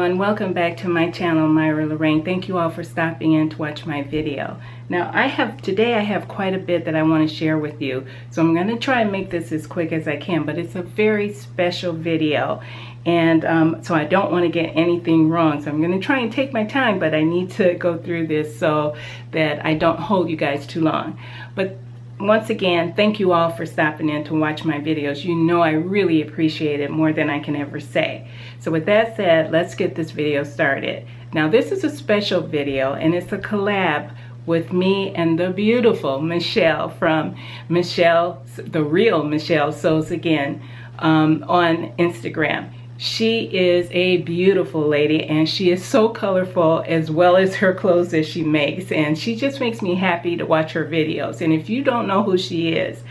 everyone, welcome back to my channel, Myra Lorraine. Thank you all for stopping in to watch my video. Now today I have quite a bit that I want to share with you, so I'm going to try and make this as quick as I can, but it's a very special video, and so I don't want to get anything wrong, so I'm going to try and take my time, but I need to go through this so that I don't hold you guys too long. But once again, thank you all for stopping in to watch my videos. You know I really appreciate it more than I can ever say. So with that said, let's get this video started. Now this is a special video, and it's a collab with me and the beautiful Michelle from The Real Michelle Sews Again on Instagram. She is a beautiful lady, and she is so colorful, as well as her clothes that she makes, and she just makes me happy to watch her videos. And if you don't know who she is,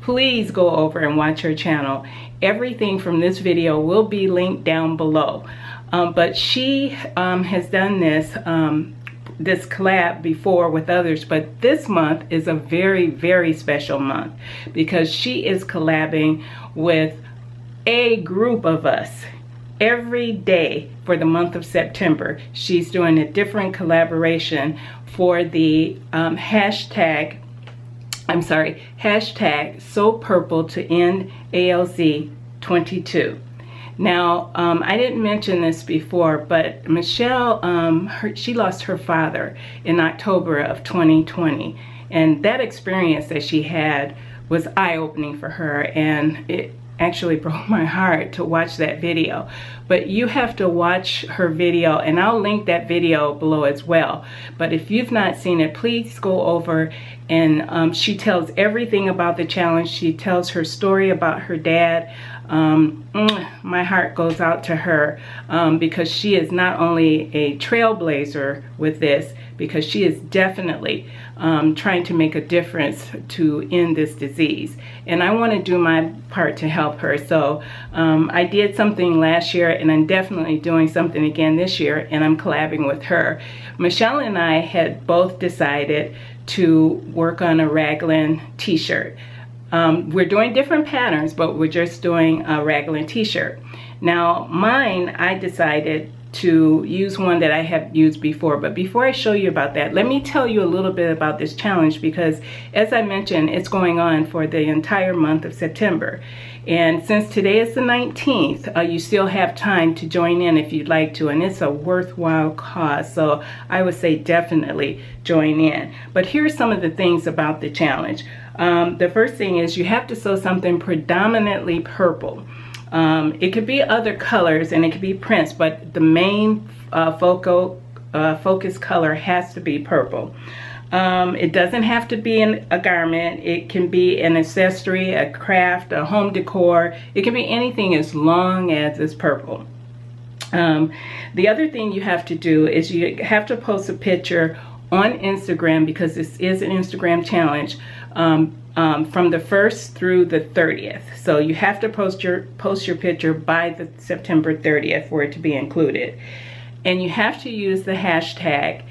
please go over and watch her channel. Everything from this video will be linked down below. But she has done this collab before with others, but this month is a very, very special month because she is collabing with a group of us. Every day for the month of September, she's doing a different collaboration for the hashtag So Purple to End ALZ 22. Now, I didn't mention this before, but Michelle, she lost her father in October of 2020, and that experience that she had was eye-opening for her, and it actually broke my heart to watch that video. But you have to watch her video, and I'll link that video below as well. But if you've not seen it, please go over, and she tells everything about the challenge. She tells her story about her dad. My heart goes out to her because she is not only a trailblazer with this, because she is definitely trying to make a difference to end this disease, and I want to do my part to help her. So I did something last year, and I'm definitely doing something again this year, and I'm collabing with her. Michelle and I had both decided to work on a raglan t-shirt. We're doing different patterns, but we're just doing a raglan t-shirt. Now mine, I decided to use one that I have used before, but before I show you about that, let me tell you a little bit about this challenge, because as I mentioned, it's going on for the entire month of September. And since today is the 19th, you still have time to join in if you'd like to, and it's a worthwhile cause, so I would say definitely join in. But here's some of the things about the challenge. The first thing is you have to sew something predominantly purple. It could be other colors and it could be prints, but the main focus color has to be purple. It doesn't have to be a garment. It can be an accessory, a craft, a home decor. It can be anything as long as it's purple. The other thing you have to do is you have to post a picture on Instagram, because this is an Instagram challenge, from the 1st through the 30th. So you have to post your picture by the September 30th for it to be included. And you have to use the hashtag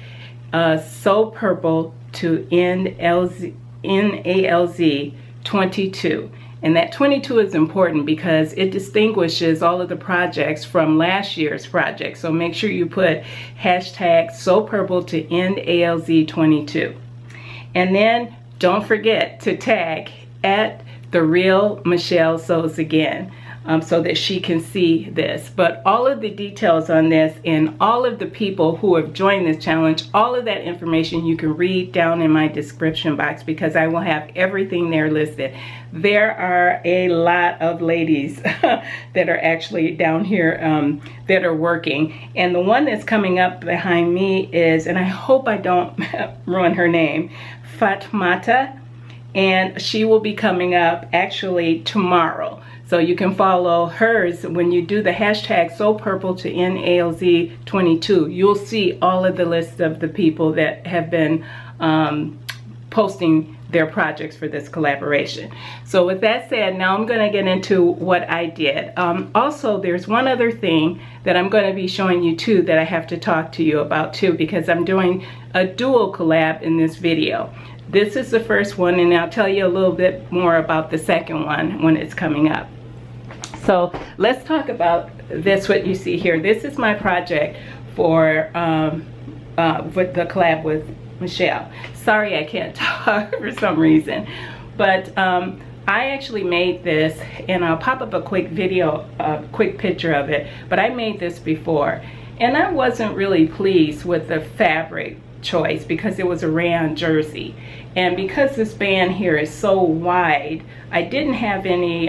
So Purple to End ALZ 22. And that 22 is important because it distinguishes all of the projects from last year's project. So make sure you put hashtag So Purple to End ALZ 22. And then don't forget to tag at The Real Michelle Sews Again, so that she can see this. But all of the details on this and all of the people who have joined this challenge, all of that information you can read down in my description box, because I will have everything there listed. There are a lot of ladies that are actually down here that are working. And the one that's coming up behind me is, and I hope I don't ruin her name, Fatmata, and she will be coming up actually tomorrow. So you can follow hers. When you do the hashtag So Purple to End ALZ 22, you'll see all of the list of the people that have been posting their projects for this collaboration. So with that said, now I'm going to get into what I did. Also, there's one other thing that I'm going to be showing you too that I have to talk to you about too, because I'm doing a dual collab in this video. This is the first one, and I'll tell you a little bit more about the second one when it's coming up. So let's talk about that's what you see here. This is my project for with the collab with Michelle. Sorry I can't talk for some reason, but I actually made this, and I'll pop up a quick video, a quick picture of it, but I made this before, and I wasn't really pleased with the fabric choice because it was a rayon jersey, and because this band here is so wide, I didn't have any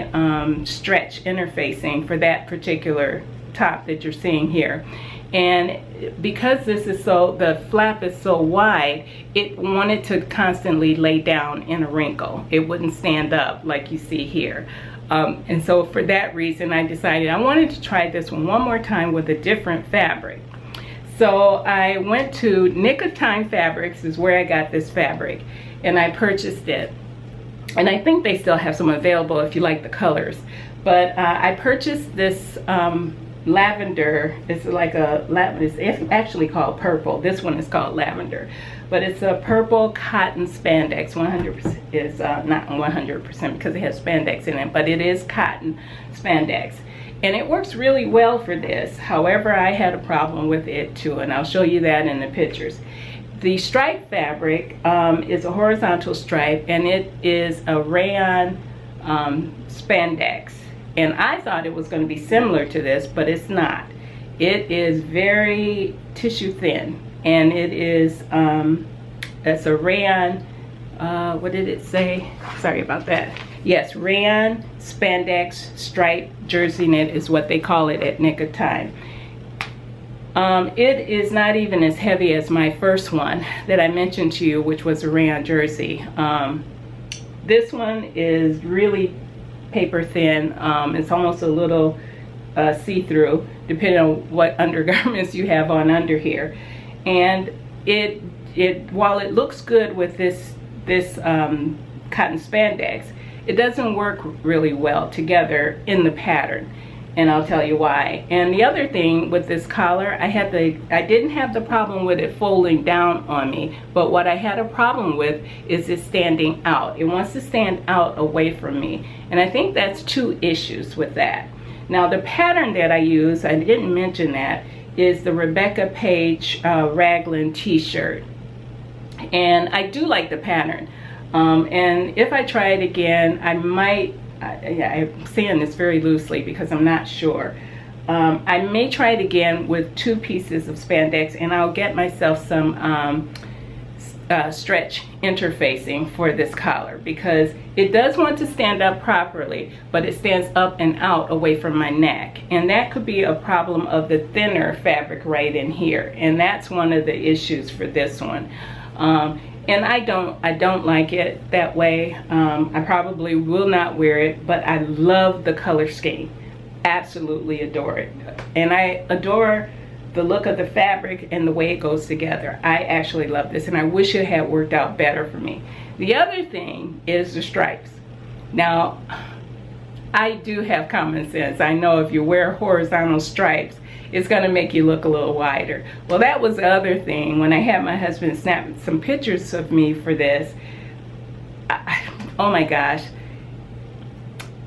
stretch interfacing for that particular top that you're seeing here. And because this is the flap is so wide, it wanted to constantly lay down in a wrinkle. It wouldn't stand up like you see here. And so for that reason, I decided I wanted to try this one more time with a different fabric. So I went to Nick of Time Fabrics, is where I got this fabric, and I purchased it. And I think they still have some available if you like the colors. But I purchased this lavender. It's like a lavender. It's actually called purple. This one is called lavender, but it's a purple cotton spandex. 100% is not 100% because it has spandex in it, but it is cotton spandex, and it works really well for this. However, I had a problem with it too, and I'll show you that in the pictures. The stripe fabric is a horizontal stripe, and it is a rayon spandex. And I thought it was going to be similar to this, but it's not. It is very tissue thin, and it is, it's a rayon, what did it say? Sorry about that. Yes, rayon spandex stripe jersey knit is what they call it at Nick of Time. It is not even as heavy as my first one that I mentioned to you, which was a rayon jersey. This one is really paper thin. It's almost a little see-through, depending on what undergarments you have on under here. And it while it looks good with this cotton spandex, it doesn't work really well together in the pattern, and I'll tell you why. And the other thing with this collar, I didn't have the problem with it folding down on me, but what I had a problem with is it standing out. It wants to stand out away from me, and I think that's two issues with that. Now the pattern that I use, I didn't mention that, is the Rebecca Page raglan t-shirt, and I do like the pattern. And if I try it again, I might, I'm saying this very loosely because I'm not sure. I may try it again with 2 pieces of spandex, and I'll get myself some stretch interfacing for this collar, because it does want to stand up properly, but it stands up and out away from my neck, and that could be a problem of the thinner fabric right in here, and that's one of the issues for this one. And I don't like it that way. I probably will not wear it, but I love the color scheme. Absolutely adore it. And I adore the look of the fabric and the way it goes together. I actually love this, and I wish it had worked out better for me. The other thing is the stripes. Now, I do have common sense. I know if you wear horizontal stripes, it's gonna make you look a little wider. Well, that was the other thing. When I had my husband snap some pictures of me for this, oh my gosh,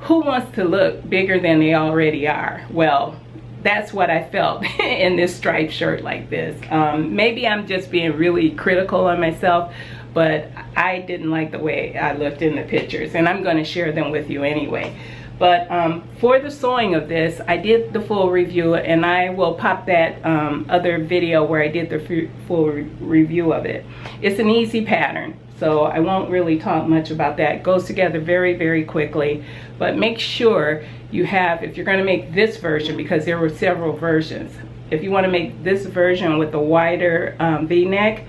who wants to look bigger than they already are? Well, that's what I felt in this striped shirt like this. Maybe I'm just being really critical on myself, but I didn't like the way I looked in the pictures, and I'm gonna share them with you anyway. But for the sewing of this, I did the full review, and I will pop that other video where I did the full review of it. It's an easy pattern, so I won't really talk much about that. It goes together very, very quickly. But make sure you have, if you're going to make this version, because there were several versions, if you want to make this version with the wider V-neck,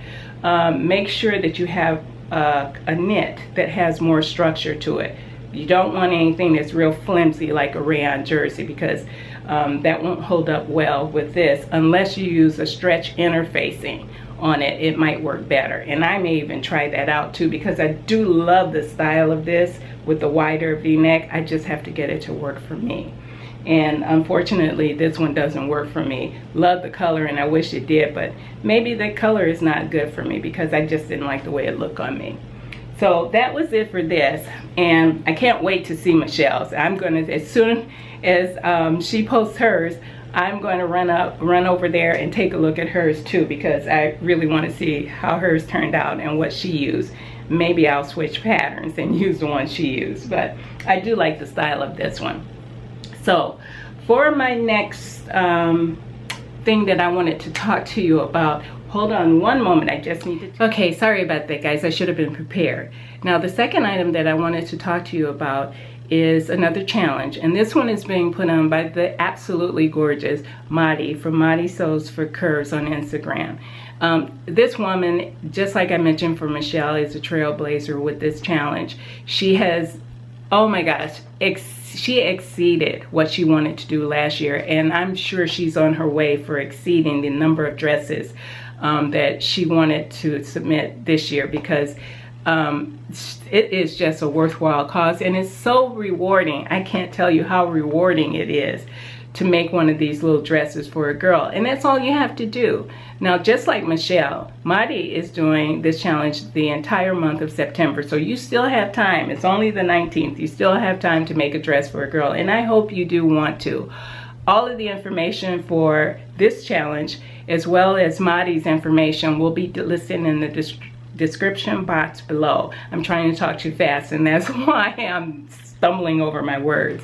make sure that you have a knit that has more structure to it. You don't want anything that's real flimsy like a rayon jersey, because that won't hold up well with this unless you use a stretch interfacing on it. It might work better, and I may even try that out too, because I do love the style of this with the wider V-neck. I just have to get it to work for me, and unfortunately this one doesn't work for me. Love the color, and I wish it did, but maybe the color is not good for me because I just didn't like the way it looked on me. So that was it for this, and I can't wait to see Michelle's. I'm gonna, as soon as she posts hers, I'm going to run over there and take a look at hers too, because I really want to see how hers turned out and what she used. Maybe I'll switch patterns and use the one she used, but I do like the style of this one. So for my next thing that I wanted to talk to you about, hold on one moment, I just need to... Okay, sorry about that, guys. I should have been prepared. Now, the second item that I wanted to talk to you about is another challenge, and this one is being put on by the absolutely gorgeous Madi from Madi Sews for Curves on Instagram. This woman, just like I mentioned for Michelle, is a trailblazer with this challenge. She has, oh my gosh, she exceeded what she wanted to do last year, and I'm sure she's on her way for exceeding the number of dresses that she wanted to submit this year, because it is just a worthwhile cause, and it's so rewarding. I can't tell you how rewarding it is to make one of these little dresses for a girl, and that's all you have to do. Now, just like Michelle, Madi is doing this challenge the entire month of September, so you still have time. It's only the 19th. You still have time to make a dress for a girl, and I hope you do want to. All of the information for this challenge, as well as Madi's information, will be listed in the description box below. I'm trying to talk too fast, and that's why I'm stumbling over my words.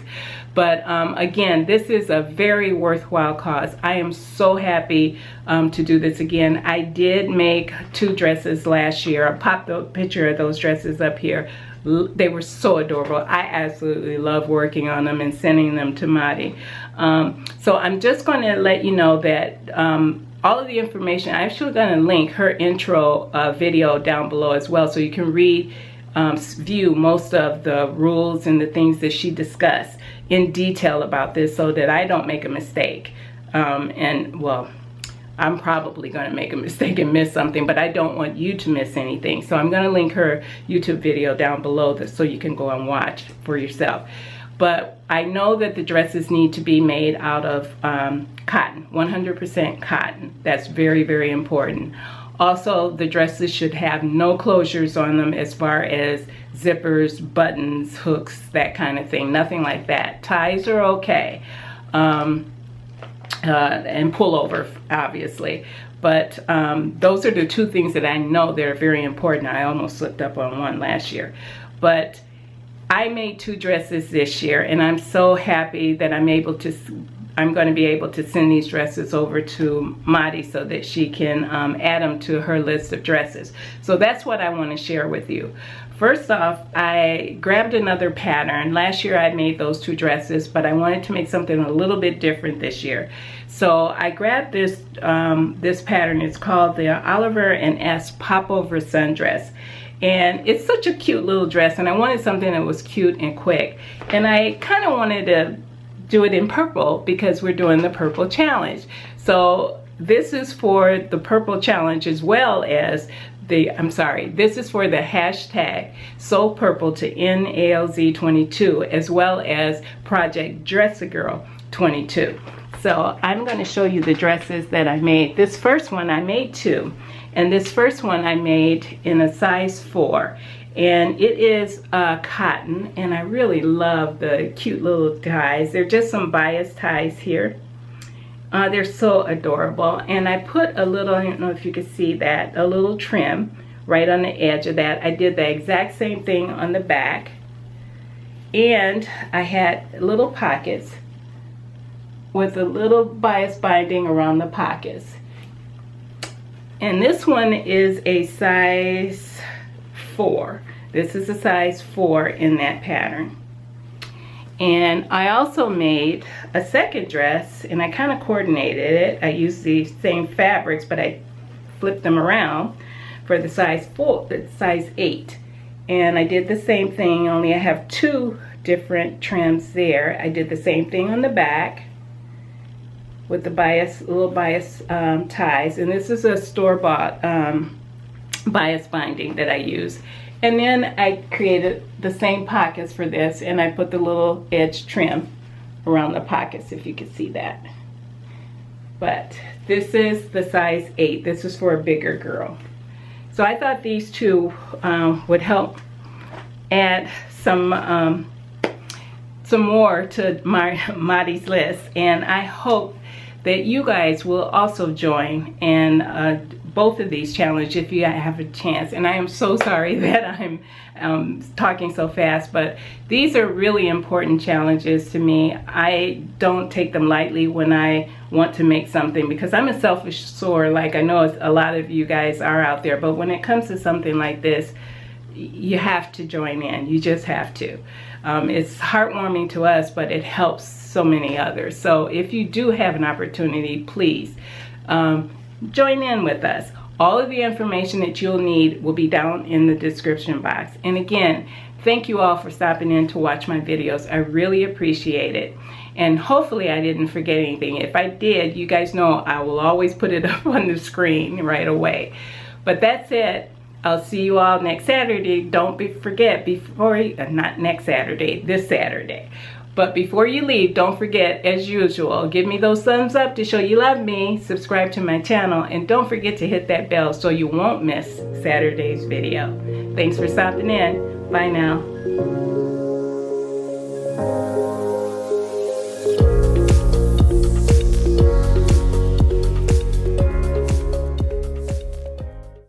But again, this is a very worthwhile cause. I am so happy to do this again. I did make 2 dresses last year. I popped a picture of those dresses up here. They were so adorable. I absolutely love working on them and sending them to Madi. So I'm just going to let you know that all of the information, I'm actually going to link her intro video down below as well, so you can view most of the rules and the things that she discussed in detail about this, so that I don't make a mistake. And well, I'm probably going to make a mistake and miss something, but I don't want you to miss anything. So I'm going to link her YouTube video down below so you can go and watch for yourself. But I know that the dresses need to be made out of cotton, 100% cotton. That's very, very important. Also, the dresses should have no closures on them as far as zippers, buttons, hooks, that kind of thing. Nothing like that. Ties are okay. And pullover, obviously. But those are the 2 things that I know that are very important. I almost slipped up on one last year. But I made 2 dresses this year, and I'm so happy that I'm going to be able to send these dresses over to Madi so that she can add them to her list of dresses. So that's what I want to share with you. First off, I grabbed another pattern. Last year I made those 2 dresses, but I wanted to make something a little bit different this year. So I grabbed this this pattern. It's called the Oliver and S Popover Sundress. And it's such a cute little dress, and I wanted something that was cute and quick. And I kind of wanted to do it in purple because we're doing the purple challenge. So this is for the purple challenge, as well as this is for the hashtag Sew Purple to NALZ22, as well as Project Dress a Girl 22. So I'm going to show you the dresses that I made. This first one I made 2, and this first one I made in a size 4. And it is cotton, and I really love the cute little ties. They're just some bias ties here. They're so adorable. And I put a little, I don't know if you can see that, a little trim right on the edge of that. I did the exact same thing on the back. And I had little pockets with a little bias binding around the pockets. And this one is a size 4. This is a size 4 in that pattern. And I also made a second dress, and I kind of coordinated it. I used the same fabrics, but I flipped them around for the size 4, the size 8. And I did the same thing, only I have 2 different trims there. I did the same thing on the back with the little bias ties. And this is a store-bought bias binding that I use. And then I created the same pockets for this, and I put the little edge trim around the pockets, if you can see that. But this is the size 8. This is for a bigger girl. So I thought these 2 would help add some more to Madi's list, and I hope that you guys will also join in both of these challenges if you have a chance. And I am so sorry that I'm talking so fast, but these are really important challenges to me. I don't take them lightly when I want to make something, because I'm a selfish soul, like I know a lot of you guys are out there. But when it comes to something like this, you have to join in. You just have to. It's heartwarming to us, but it helps so many others. So if you do have an opportunity, please join in with us. All of the information that you'll need will be down in the description box. And again, thank you all for stopping in to watch my videos. I really appreciate it. And hopefully I didn't forget anything. If I did, you guys know I will always put it up on the screen right away. But that's it. I'll see you all next Saturday. Don't forget, not next Saturday, this Saturday. But before you leave, don't forget, as usual, give me those thumbs up to show you love me, subscribe to my channel, and don't forget to hit that bell so you won't miss Saturday's video. Thanks for stopping in. Bye now.